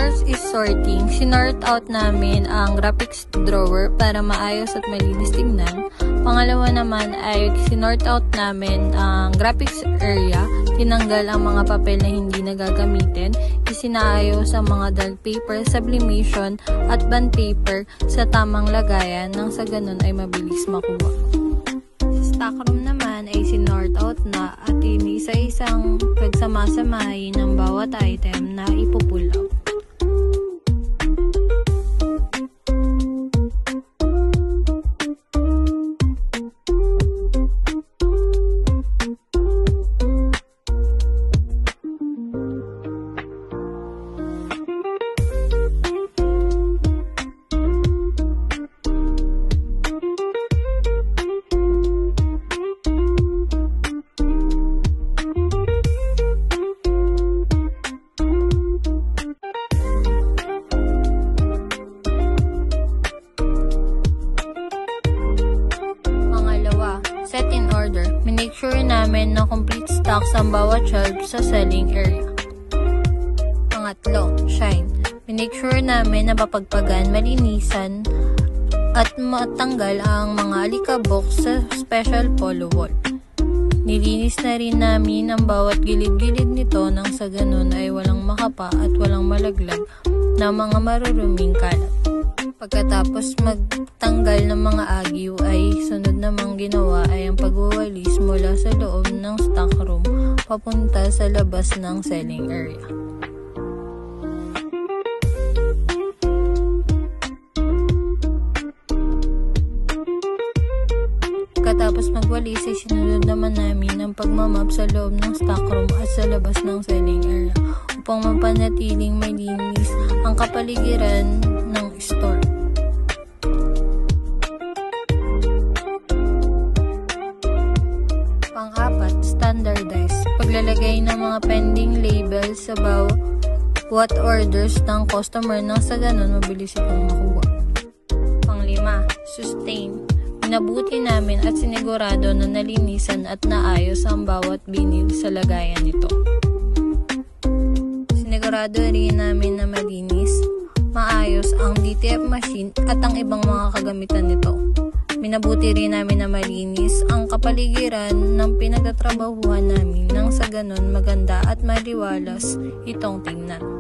first is sorting. Sinort out namin ang graphics drawer para maayos at malinis tingnan. Pangalawa naman ay sinort out namin ang graphics area. Tinanggal ang mga papel na hindi nagagamitin. Isinaayos ang mga dull paper, sublimation at bond paper sa tamang lagayan nang sa ganun ay mabilis makuha. Sa stockroom naman ay sinort out na at inisa-isang pagsama-samahin ng bawat item na ipupull out. Set in order. Make sure namin na complete stocks ang bawat shelf sa selling area. Pangatlo, shine. Make sure namin na papagpagan, malinisan, at matanggal ang mga alikabok sa special polo wall. Nilinis na rin namin ang bawat gilid-gilid nito nang sa ganun ay walang makapa at walang malaglag na mga maruruming kalat. Pagkatapos magtanggal ng mga agiw ay sunod namang ginawa ay ang pagwawalis mula sa loob ng stockroom papunta sa labas ng selling area. Pagkatapos magwalis ay sinunod naman namin ang pagmamap sa loob ng stockroom at sa labas ng selling area upang mapanatiling malinis ang kapaligiran ng store. Pang-apat, standardize. Paglalagay ng mga pending labels sa bawat orders ng customer nang sa ganun mabilis itong makuha. Pang-lima, sustain. Minabuti namin at sinigurado na nalinisan at naayos ang bawat binil sa lagayan nito. Sinigurado rin namin na malinis, maayos ang DTF machine at ang ibang mga kagamitan nito. Minabuti rin namin na malinis ang kapaligiran ng pinagtatrabahuhan namin nang sa ganun maganda at maliwalas itong tingnan.